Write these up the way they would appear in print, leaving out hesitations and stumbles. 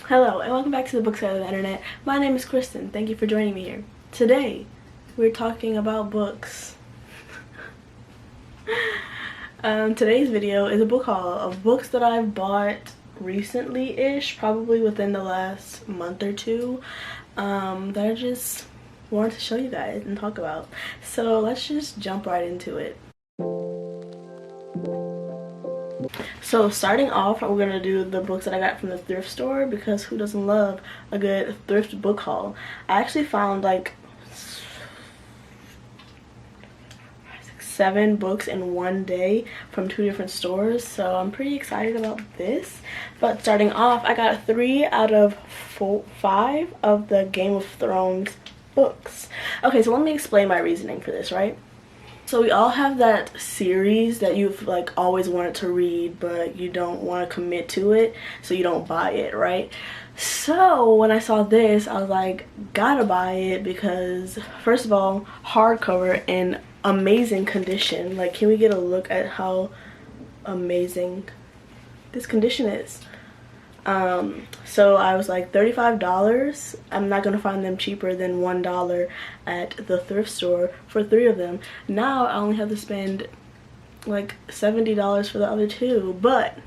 Hello and welcome back to the book side of the internet. My name is Kristen. Thank you for joining me here. Today we're talking about books. Today's video is a book haul of books that I've bought recently-ish, probably within the last month or two, that I just wanted to show you guys and talk about. So let's just jump right into it. So starting off, we're gonna do the books that I got from the thrift store, because who doesn't love a good thrift book haul? I actually found like 7 books in one day from 2 different stores, so I'm pretty excited about this. But starting off, I got 3 out of 5 of the Game of Thrones books. Okay, so let me explain my reasoning for this, right? So we all have that series that you've like always wanted to read, but you don't want to commit to it, so you don't buy it, right? So when I saw this, I was like, gotta buy it, because first of all, hardcover in amazing condition. Like, can we get a look at how amazing this condition is? So I was like, $35. I'm not gonna find them cheaper than $1 at the thrift store for 3 of them. Now I only have to spend like $70 for the other 2, but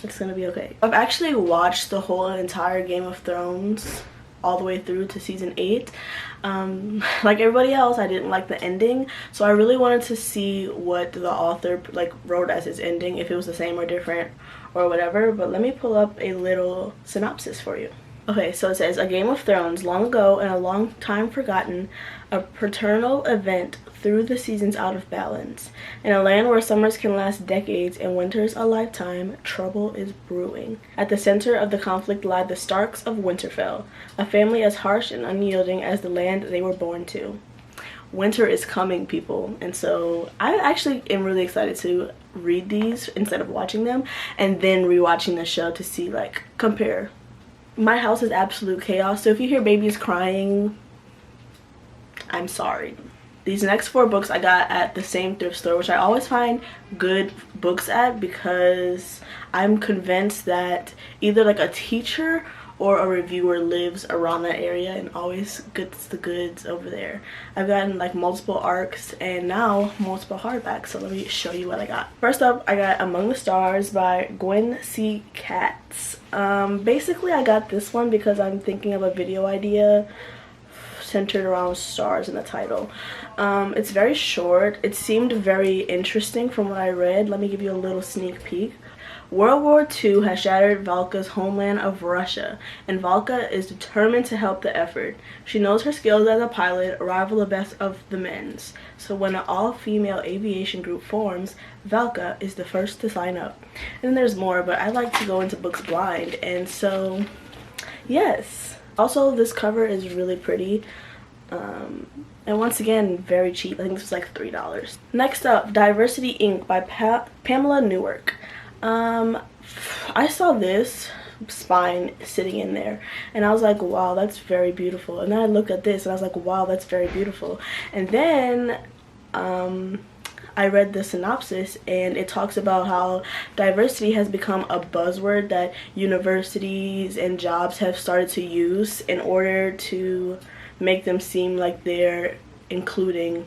it's gonna be okay. I've actually watched the whole entire Game of Thrones all the way through to season 8. Like everybody else, I didn't like the ending, so I really wanted to see what the author like wrote as his ending, if it was the same or different or whatever. But let me pull up a little synopsis for you. Okay, so it says, a Game of Thrones, long ago and a long time forgotten, a paternal event threw the seasons out of balance. In a land where summers can last decades and winters a lifetime, trouble is brewing. At the center of the conflict lie the Starks of Winterfell, a family as harsh and unyielding as the land they were born to. Winter is coming, people, and so I actually am really excited to read these instead of watching them and then rewatching the show to see, like, compare. My house is absolute chaos, so if you hear babies crying, I'm sorry. These next 4 books I got at the same thrift store, which I always find good books at, because I'm convinced that either like a teacher or a reviewer lives around that area and always gets the goods over there. I've gotten like multiple arcs and now multiple hardbacks, so let me show you what I got. First up, I got Among the Stars by Gwen C. Katz. Basically I got this one because I'm thinking of a video idea centered around stars in the title. It's very short. It seemed very interesting from what I read. Let me give you a little sneak peek. World War II has shattered Valka's homeland of Russia, and Valka is determined to help the effort. She knows her skills as a pilot rival the best of the men's, so when an all-female aviation group forms, Valka is the first to sign up. And there's more, but I like to go into books blind, and so yes. Also, this cover is really pretty, and once again, very cheap. I think this was like $3. Next up, Diversity Inc. by Pamela Newark. I saw this spine sitting in there and I was like, wow, that's very beautiful. And then I looked at this and I was like, wow, that's very beautiful. And then I read the synopsis and it talks about how diversity has become a buzzword that universities and jobs have started to use in order to make them seem like they're including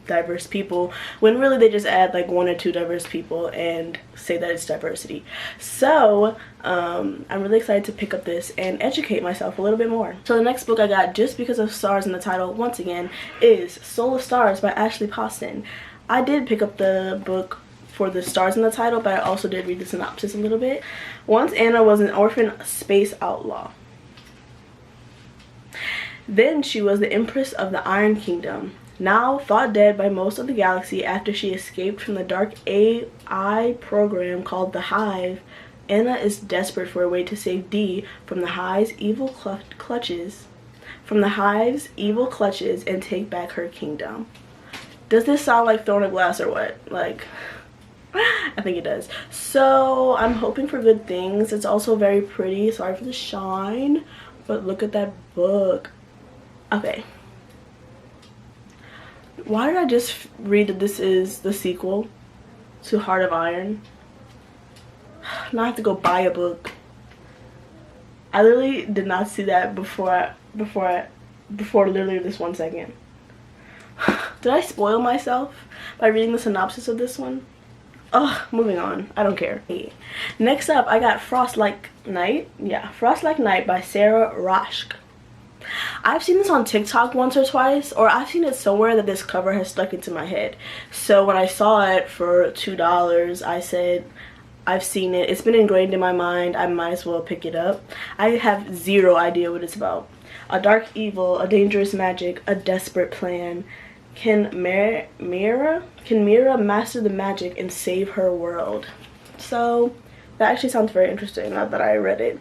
diverse people, when really they just add like 1 or 2 diverse people and say that it's diversity. So I'm really excited to pick up this and educate myself a little bit more. So the next book I got, just because of stars in the title once again, is Soul of Stars by Ashley Poston. I did pick up the book for the stars in the title, but I also did read the synopsis a little bit. Once Anna was an orphan space outlaw. Then she was the Empress of the Iron Kingdom. Now thought dead by most of the galaxy after she escaped from the dark AI program called the Hive, Anna is desperate for a way to save Dee from the Hive's evil clutches, and take back her kingdom. Does this sound like Throne of Glass or what? Like, I think it does. So I'm hoping for good things. It's also very pretty. Sorry for the shine, but look at that book. Okay. Why did I just read that this is the sequel to Heart of Iron? Now I have to go buy a book. I literally did not see that before literally this 1 second. Did I spoil myself by reading the synopsis of this one? Ugh, moving on. I don't care. Next up, I got Frost Like Night. Yeah, Frost Like Night by Sarah Rashk. I've seen this on TikTok once or twice, or I've seen it somewhere that this cover has stuck into my head. So when I saw it for $2, I said, I've seen it. It's been ingrained in my mind. I might as well pick it up. I have zero idea what it's about. A dark evil, a dangerous magic, a desperate plan. Can Mira master the magic and save her world? So that actually sounds very interesting now that I read it.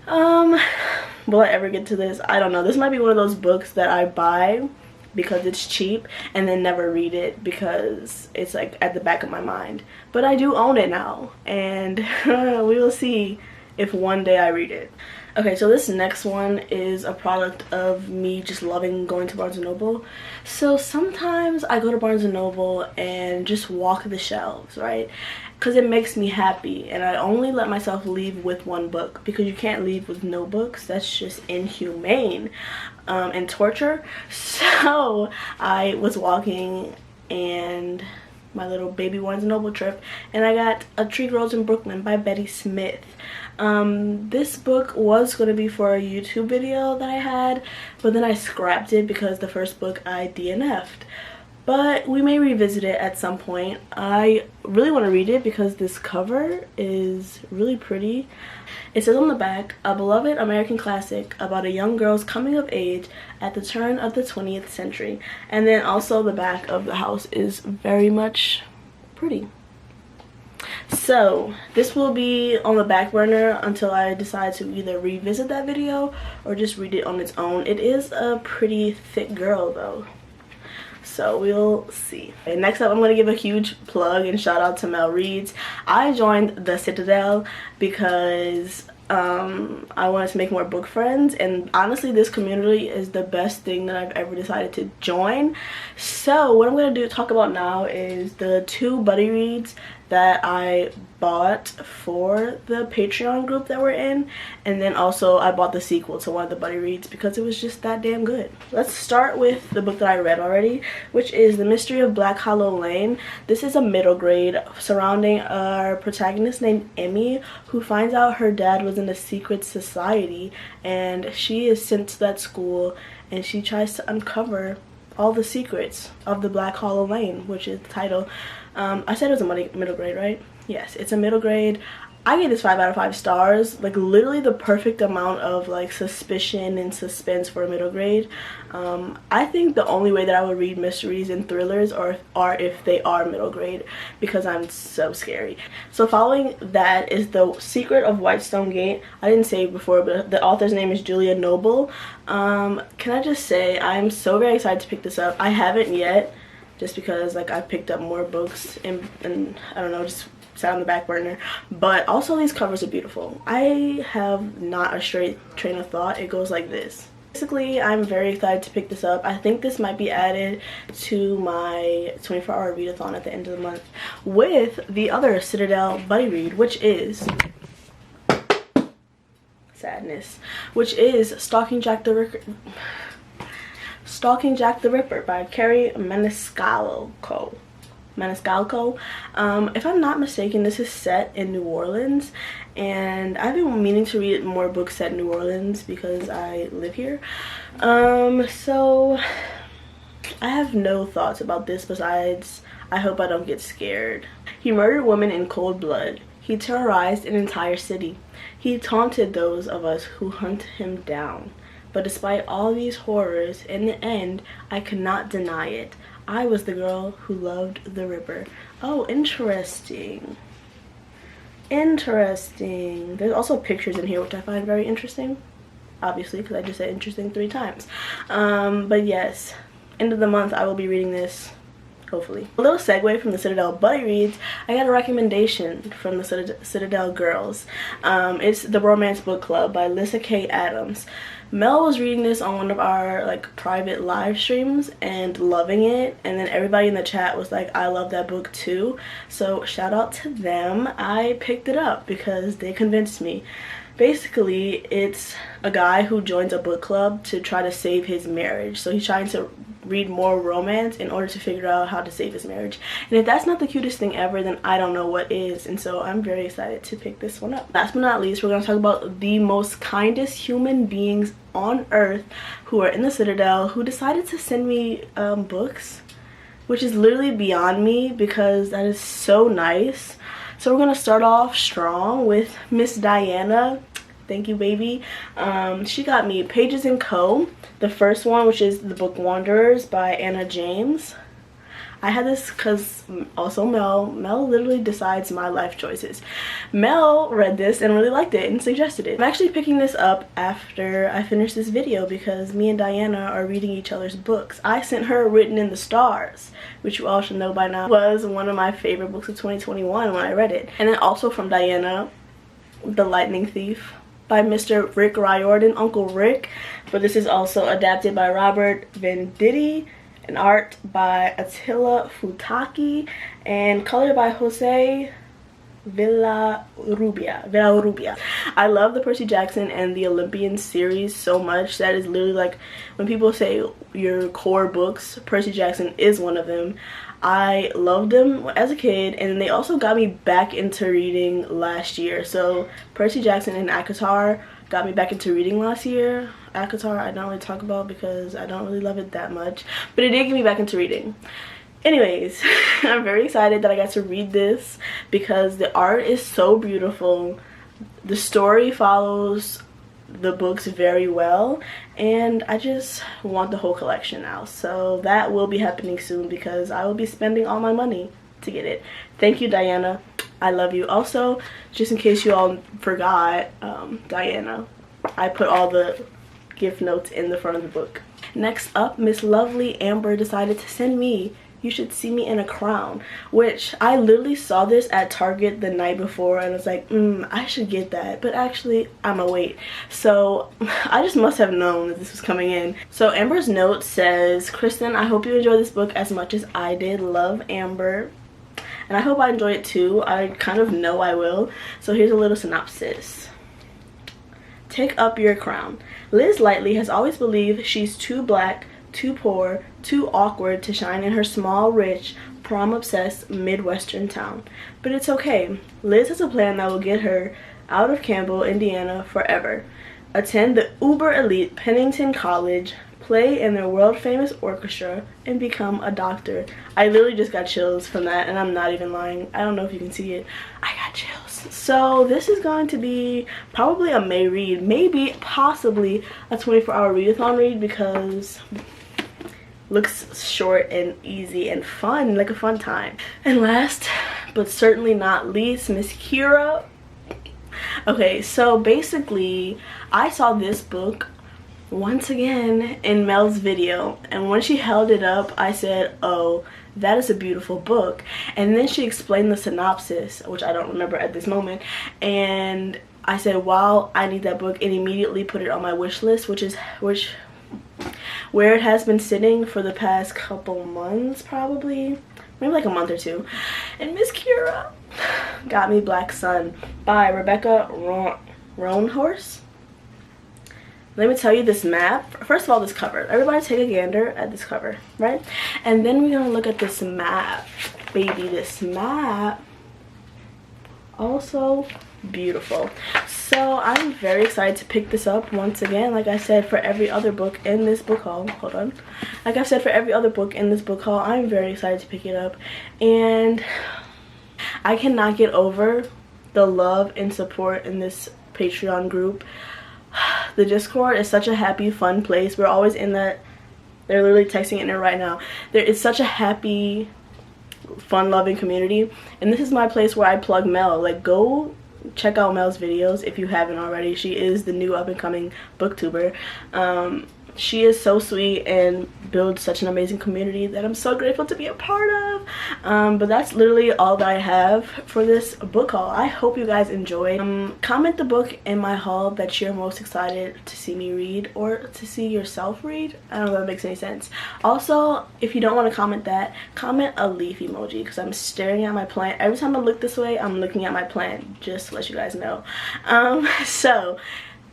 Will I ever get to this? I don't know. This might be one of those books that I buy because it's cheap and then never read it because it's like at the back of my mind. But I do own it now, and we will see if one day I read it. Okay, so this next one is a product of me just loving going to Barnes & Noble. So sometimes I go to Barnes & Noble and just walk the shelves, right? Because it makes me happy, and I only let myself leave with one book because you can't leave with no books. That's just inhumane and torture. So I was walking and my little baby Barnes & Noble trip, and I got A Tree Grows in Brooklyn by Betty Smith. This book was going to be for a YouTube video that I had, but then I scrapped it because the first book I DNF'd. But we may revisit it at some point. I really want to read it because this cover is really pretty. It says on the back, a beloved American classic about a young girl's coming of age at the turn of the 20th century. And then also the back of the house is very much pretty. So this will be on the back burner until I decide to either revisit that video or just read it on its own. It is a pretty thick girl though, so we'll see. Okay, next up, I'm going to give a huge plug and shout out to Mel Reads. I joined the Citadel because I wanted to make more book friends, and honestly this community is the best thing that I've ever decided to join. So what I'm going to talk about now is the 2 buddy reads that I bought for the Patreon group that we're in, and then also I bought the sequel to one of the buddy reads because it was just that damn good. Let's start with the book that I read already, which is The Mystery of Black Hollow Lane. This is a middle grade surrounding our protagonist named Emmy, who finds out her dad was in a secret society, and she is sent to that school, and she tries to uncover all the secrets of the Black Hollow Lane, which is the title. I said it was a middle grade, right? Yes, it's a middle grade. I gave this 5 out of 5 stars. Like literally the perfect amount of like suspicion and suspense for a middle grade. I think the only way that I would read mysteries and thrillers are if they are middle grade, because I'm so scary. So following that is The Secret of Whitestone Gate. I didn't say it before, but the author's name is Julia Noble. Can I just say I'm so very excited to pick this up. I haven't yet, just because like I picked up more books and I don't know, just sat on the back burner. But also these covers are beautiful. I have not a straight train of thought. It goes like this. Basically, I'm very excited to pick this up. I think this might be added to my 24-hour readathon at the end of the month with the other Citadel buddy read, which is sadness, which is Stalking Jack the Ripper by Carrie Maniscalco. If I'm not mistaken, this is set in New Orleans, and I've been meaning to read more books set in New Orleans because I live here. So I have no thoughts about this besides I hope I don't get scared. He murdered women in cold blood. He terrorized an entire city. He taunted those of us who hunted him down. But despite all these horrors, in the end, I could not deny it. I was the girl who loved the Ripper. Oh, interesting. Interesting. There's also pictures in here, which I find very interesting. Obviously, because I just said interesting 3 times. But yes, end of the month, I will be reading this. Hopefully. A little segue from the Citadel buddy reads, I got a recommendation from the Citadel girls. It's The Romance Book Club by Lissa K. Adams. Mel was reading this on one of our like private live streams and loving it, and then everybody in the chat was like, I love that book too. So shout out to them. I picked it up because they convinced me. Basically, it's a guy who joins a book club to try to save his marriage. So he's trying to read more romance in order to figure out how to save his marriage. And if that's not the cutest thing ever, then I don't know what is. And so I'm very excited to pick this one up. Last but not least, we're going to talk about the most kindest human beings on earth who are in the Citadel, who decided to send me books, which is literally beyond me because that is so nice. So we're gonna start off strong with Miss Diana. Thank you, baby. She got me Pages & Co. The first one, which is the book Wanderers by Anna James. I had this because also Mel literally decides my life choices. Mel read this and really liked it and suggested it. I'm actually picking this up after I finish this video because me and Diana are reading each other's books. I sent her Written in the Stars, which you all should know by now, was one of my favorite books of 2021 when I read it. And then also from Diana, The Lightning Thief by Mr. Rick Riordan, Uncle Rick. But this is also adapted by Robert Venditti, and art by Attila Futaki, and color by Jose Villarrubia. I love the Percy Jackson and the Olympian series so much. That is literally like when people say your core books, Percy Jackson is one of them. I loved them as a kid, and they also got me back into reading last year. So Percy Jackson and ACOTAR got me back into reading last year. ACOTAR I don't really talk about because I don't really love it that much, but it did get me back into reading. Anyways, I'm very excited that I got to read this because the art is so beautiful. The story follows the books very well, and I just want the whole collection now. So that will be happening soon because I will be spending all my money to get it. Thank you, Diana. I love you. Also, just in case you all forgot, Diana, I put all the gift notes in the front of the book. Next up, Miss Lovely Amber decided to send me You Should See Me in a Crown, which I literally saw this at Target the night before and was like, I should get that, but actually I'm gonna wait. So I just must have known that this was coming in. So Amber's note says, Kristen, I hope you enjoy this book as much as I did. Love, Amber. And I hope I enjoy it too. I kind of know I will. So here's a little synopsis. Take up your crown. Liz Lightly has always believed she's too black, too poor, too awkward to shine in her small, rich, prom-obsessed Midwestern town. But it's okay. Liz has a plan that will get her out of Campbell, Indiana forever. Attend the uber-elite Pennington College, play in their world-famous orchestra, and become a doctor. I literally just got chills from that, and I'm not even lying. I don't know if you can see it. I got chills. So this is going to be probably a May read, maybe possibly a 24-hour readathon read because looks short and easy and fun, like a fun time. And last but certainly not least, Miss Kira. Okay, so basically I saw this book once again in Mel's video, and when she held it up I said, oh, that is a beautiful book. And then she explained the synopsis, which I don't remember at this moment, and I said, wow, I need that book, and immediately put it on my wish list, where it has been sitting for the past couple months, probably maybe like a month or two. And Miss Kira got me Black Sun by Rebecca Roanhorse. Let me tell you this map. First of all, this cover. Everybody take a gander at this cover, right? And then we're gonna look at this map. Baby, this map. Also beautiful. So I'm very excited to pick this up once again. Like I said, for every other book in this book haul. Hold on. Like I've said, for every other book in this book haul, I'm very excited to pick it up. And I cannot get over the love and support in this Patreon group. The Discord is such a happy, fun place. We're always in that. They're literally texting in there right now. There is such a happy, fun-loving community, and this is my place where I plug Mel. Like, go check out Mel's videos if you haven't already. She is the new up-and-coming booktuber. She is so sweet and builds such an amazing community that I'm so grateful to be a part of. But that's literally all that I have for this book haul. I hope you guys enjoyed. Comment the book in my haul that you're most excited to see me read or to see yourself read. I don't know if that makes any sense. Also, if you don't want to comment that, comment a leaf emoji because I'm staring at my plant. Every time I look this way, I'm looking at my plant. Just to let you guys know. So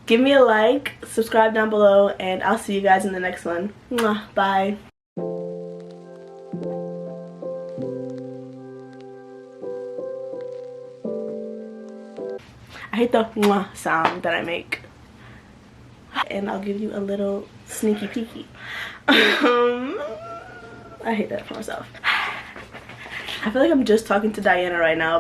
give me a like, subscribe down below, and I'll see you guys in the next one. Mwah, bye. I hate the mwah sound that I make. And I'll give you a little sneaky peeky. I hate that for myself. I feel like I'm just talking to Diana right now.